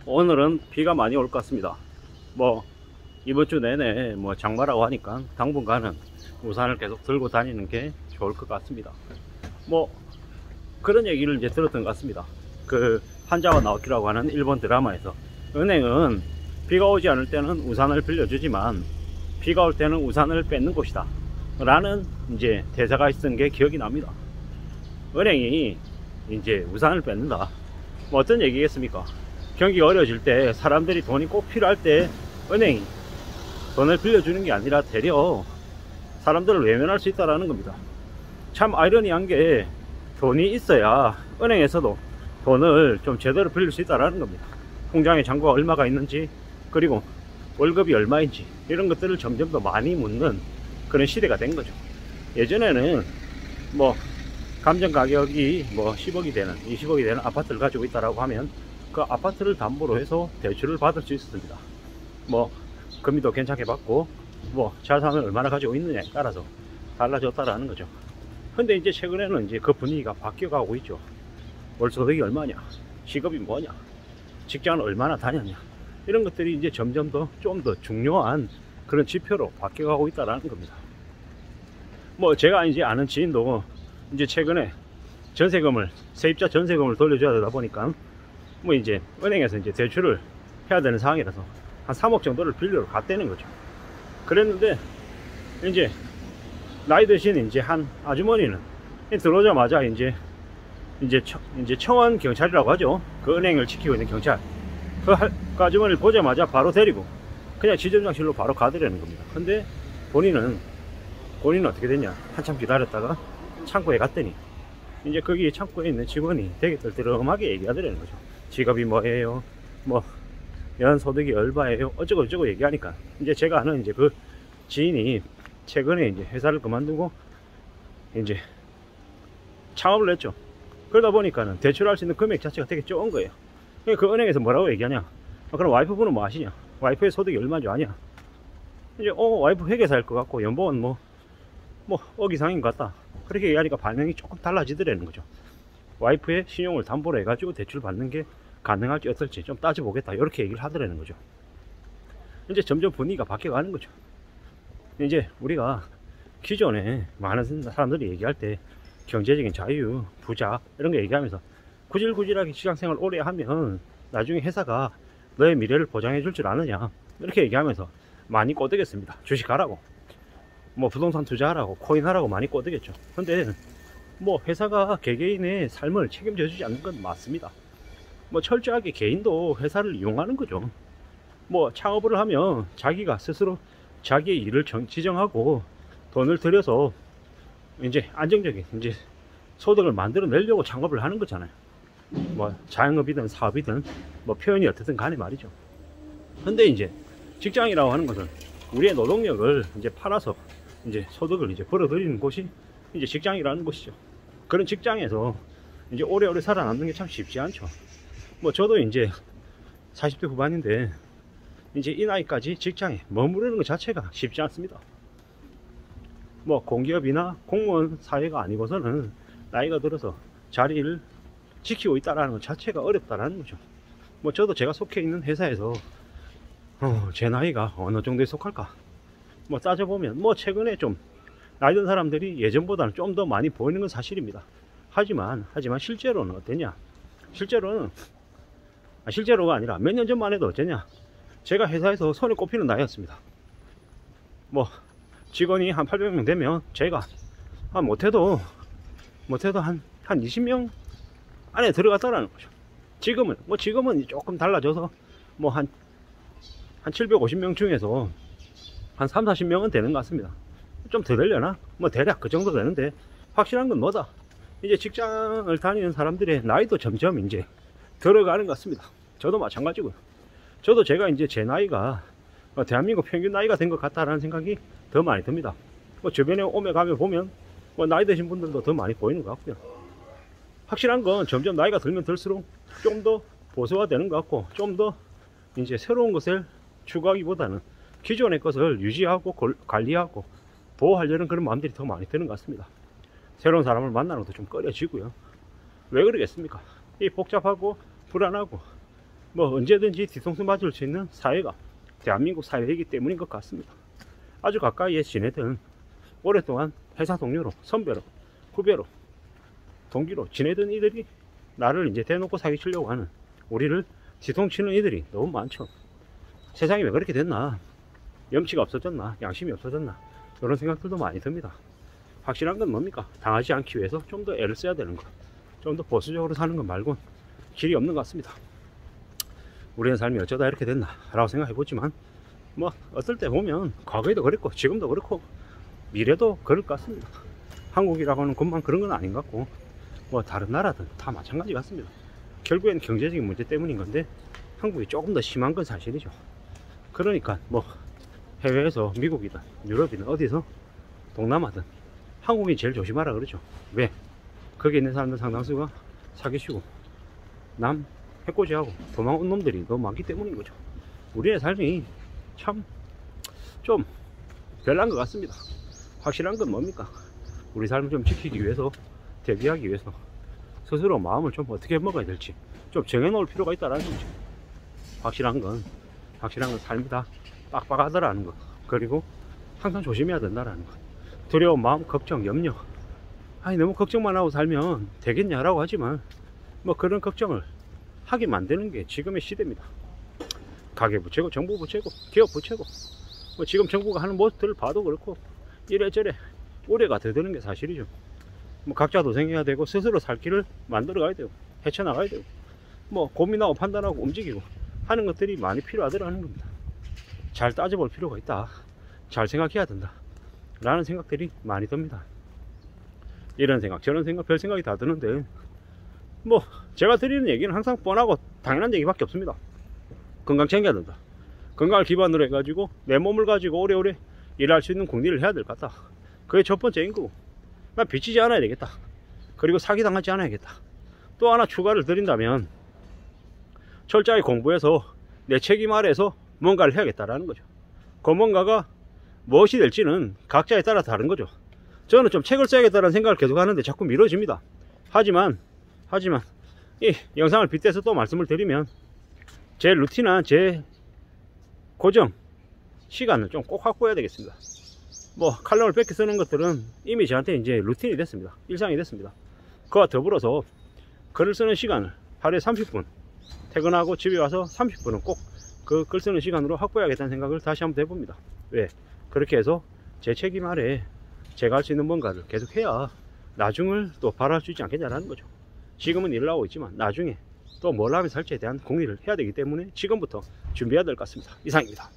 오늘은 비가 많이 올 것 같습니다. 뭐 이번 주 내내 뭐 장마라고 하니까 당분간은 우산을 계속 들고 다니는 게 좋을 것 같습니다. 뭐 그런 얘기를 이제 들었던 것 같습니다. 그 한자와 나오키라고 하는 일본 드라마에서 은행은 비가 오지 않을 때는 우산을 빌려주지만 비가 올 때는 우산을 뺏는 곳이다 라는 이제 대사가 있었던 게 기억이 납니다. 은행이 이제 우산을 뺏는다, 뭐 어떤 얘기겠습니까? 경기가 어려워질 때 사람들이 돈이 꼭 필요할 때 은행이 돈을 빌려주는 게 아니라 되려 사람들을 외면할 수 있다는 겁니다. 참 아이러니한 게 돈이 있어야 은행에서도 돈을 좀 제대로 빌릴 수 있다는 겁니다. 통장에 잔고가 얼마가 있는지, 그리고 월급이 얼마인지, 이런 것들을 점점 더 많이 묻는 그런 시대가 된 거죠. 예전에는 뭐 감정 가격이 뭐 10억이 되는 20억이 되는 아파트를 가지고 있다라고 하면 그 아파트를 담보로 해서 대출을 받을 수 있었습니다. 뭐 금리도 괜찮게 받고 뭐 자산을 얼마나 가지고 있느냐에 따라서 달라졌다라는 거죠. 근데 이제 최근에는 이제 그 분위기가 바뀌어 가고 있죠. 월소득이 얼마냐, 직업이 뭐냐, 직장은 얼마나 다녔냐, 이런 것들이 이제 점점 더 좀 더 중요한 그런 지표로 바뀌어 가고 있다라는 겁니다. 뭐 제가 이제 아는 지인도 이제 최근에 전세금을, 세입자 전세금을 돌려줘야 되다 보니까 뭐 이제 은행에서 이제 대출을 해야 되는 상황이라서 한 3억 정도를 빌려로 갔다는 거죠. 그랬는데 이제 나이 드신 이제 한 아주머니는 들어오자마자 이제 청원 경찰이라고 하죠. 그 은행을 지키고 있는 경찰, 그 아주머니를 보자마자 바로 데리고 그냥 지점장실로 바로 가더라는 겁니다. 근데 본인은 어떻게 됐냐, 한참 기다렸다가 창고에 갔더니 이제 거기 창고에 있는 직원이 되게 떨떠름하게 얘기하더라는 거죠. 직업이 뭐예요, 뭐 연소득이 얼마예요, 어쩌고 저쩌고 얘기하니까 이제 제가 아는 이제 그 지인이 최근에 이제 회사를 그만두고 이제 창업을 했죠. 그러다 보니까는 대출할 수 있는 금액 자체가 되게 적은 거예요. 그 은행에서 뭐라고 얘기하냐, 그럼 와이프분은 뭐 하시냐, 와이프의 소득이 얼마인 줄 아냐, 이제 와이프 회계사일 것 같고 연봉은 뭐 억 이상인 것 같다, 그렇게 얘기하니까 반응이 조금 달라지더라는 거죠. 와이프의 신용을 담보로 해가지고 대출 받는 게 가능할지 어떨지 좀 따져보겠다, 이렇게 얘기를 하더라는 거죠. 이제 점점 분위기가 바뀌어가는 거죠. 이제 우리가 기존에 많은 사람들이 얘기할 때 경제적인 자유, 부자 이런 거 얘기하면서 구질구질하게 직장생활 오래 하면 나중에 회사가 너의 미래를 보장해 줄 줄 아느냐, 이렇게 얘기하면서 많이 꼬드겼습니다. 주식하라고, 뭐 부동산 투자하라고, 코인하라고 많이 꼬드겼죠. 근데 뭐 회사가 개개인의 삶을 책임져 주지 않는 건 맞습니다. 뭐 철저하게 개인도 회사를 이용하는 거죠. 뭐 창업을 하면 자기가 스스로 자기의 일을 지정하고 돈을 들여서 이제 안정적인 이제 소득을 만들어 내려고 창업을 하는 거잖아요. 뭐 자영업이든 사업이든 뭐 표현이 어떻든 간에 말이죠. 근데 이제 직장이라고 하는 것은 우리의 노동력을 이제 팔아서 이제 소득을 이제 벌어들이는 곳이 이제 직장이라는 곳이죠. 그런 직장에서 이제 오래오래 살아남는 게 참 쉽지 않죠. 뭐 저도 이제 40대 후반인데 이제 이 나이까지 직장에 머무르는 것 자체가 쉽지 않습니다. 뭐 공기업이나 공무원 사회가 아니고서는 나이가 들어서 자리를 지키고 있다는 것 자체가 어렵다는 거죠. 뭐 저도 제가 속해 있는 회사에서 제 나이가 어느 정도에 속할까, 뭐 따져보면 뭐 최근에 좀 나이 든 사람들이 예전보다는 좀 더 많이 보이는 건 사실입니다. 하지만 실제로는 어땠냐, 실제로가 아니라 몇 년 전만 해도 어땠냐, 제가 회사에서 손에 꼽히는 나이였습니다. 뭐 직원이 한 800명 되면 제가 못해도 한 20명 안에 들어갔다라는 거죠. 지금은 조금 달라져서 뭐 한 750명 중에서 한 3, 40명은 되는 것 같습니다. 좀 더 되려나? 뭐 대략 그 정도 되는데, 확실한 건 뭐다, 이제 직장을 다니는 사람들의 나이도 점점 이제 들어가는 것 같습니다. 저도 마찬가지고요. 저도 제가 이제 제 나이가 대한민국 평균 나이가 된 것 같다라는 생각이 더 많이 듭니다. 뭐 주변에 오며 가며 보면 뭐 나이 드신 분들도 더 많이 보이는 것 같고요. 확실한 건 점점 나이가 들면 들수록 좀 더 보수화되는 것 같고, 좀 더 이제 새로운 것을 추구하기보다는 기존의 것을 유지하고 관리하고 보호하려는 그런 마음들이 더 많이 드는 것 같습니다. 새로운 사람을 만나는 것도 좀 꺼려지고요. 왜 그러겠습니까? 이 복잡하고 불안하고 뭐 언제든지 뒤통수 맞을 수 있는 사회가 대한민국 사회이기 때문인 것 같습니다. 아주 가까이에 지내던 오랫동안 회사 동료로, 선배로, 후배로, 동기로 지내던 이들이 나를 이제 대놓고 사기치려고 하는, 우리를 뒤통치는 이들이 너무 많죠. 세상이 왜 그렇게 됐나, 염치가 없어졌나, 양심이 없어졌나, 이런 생각들도 많이 듭니다. 확실한 건 뭡니까? 당하지 않기 위해서 좀 더 애를 써야 되는 것, 좀 더 보수적으로 사는 것 말곤 길이 없는 것 같습니다. 우리의 삶이 어쩌다 이렇게 됐나 라고 생각해 보지만, 뭐 어떨 때 보면 과거에도 그랬고 지금도 그렇고 미래도 그럴 것 같습니다. 한국이라고 하는 것만 그런 건 아닌 것 같고, 뭐 다른 나라든 다 마찬가지 같습니다. 결국엔 경제적인 문제 때문인 건데 한국이 조금 더 심한 건 사실이죠. 그러니까 뭐 해외에서 미국이든 유럽이든 어디서 동남아든 한국이 제일 조심하라 그러죠. 왜? 거기 있는 사람들 상당수가 사기치고 남 해코지하고 도망온 놈들이 너무 많기 때문인 거죠. 우리의 삶이 참 좀 별난 것 같습니다. 확실한 건 뭡니까? 우리 삶을 좀 지키기 위해서, 대비하기 위해서 스스로 마음을 좀 어떻게 먹어야 될지 좀 정해놓을 필요가 있다라는 거죠. 확실한 건 삶이 다 빡빡하더라는 거, 그리고 항상 조심해야 된다라는 거. 두려운 마음, 걱정, 염려, 아니 너무 걱정만 하고 살면 되겠냐라고 하지만, 뭐 그런 걱정을 하게 만드는 게 지금의 시대입니다. 가계부채고 정부부채고 기업부채고, 뭐 지금 정부가 하는 모습들을 봐도 그렇고 이래저래 우려가 더 드는 게 사실이죠. 뭐 각자 도생해야 되고 스스로 살 길을 만들어 가야 되고 헤쳐나가야 되고, 뭐 고민하고 판단하고 움직이고 하는 것들이 많이 필요하더라는 겁니다. 잘 따져볼 필요가 있다, 잘 생각해야 된다 라는 생각들이 많이 듭니다. 이런 생각 저런 생각 별 생각이 다 드는데, 뭐 제가 드리는 얘기는 항상 뻔하고 당연한 얘기밖에 없습니다. 건강 챙겨야 된다, 건강을 기반으로 해가지고 내 몸을 가지고 오래오래 일할 수 있는 국리를 해야 될 것 같다. 그게 첫 번째인 거고, 난 빚지지 않아야 되겠다, 그리고 사기당하지 않아야겠다. 또 하나 추가를 드린다면 철저히 공부해서 내 책임 아래에서 뭔가를 해야겠다라는 거죠. 그 뭔가가 무엇이 될지는 각자에 따라 다른 거죠. 저는 좀 책을 써야겠다는 생각을 계속 하는데 자꾸 미뤄집니다. 하지만 이 영상을 빗대서 또 말씀을 드리면, 제 루틴한 제 고정 시간을 좀 꼭 확보해야 되겠습니다. 뭐 칼럼을 뺏겨 쓰는 것들은 이미 저한테 이제 루틴이 됐습니다. 일상이 됐습니다. 그와 더불어서 글을 쓰는 시간을 하루에 30분, 퇴근하고 집에 와서 30분은 꼭 그 글 쓰는 시간으로 확보해야겠다는 생각을 다시 한번 해봅니다. 왜? 그렇게 해서 제 책임 아래 제가 할 수 있는 뭔가를 계속 해야 나중을 또 바랄 수 있지 않겠냐라는 거죠. 지금은 일을 하고 있지만 나중에 또 뭘 하면 살지에 대한 공리를 해야 되기 때문에 지금부터 준비해야 될 것 같습니다. 이상입니다.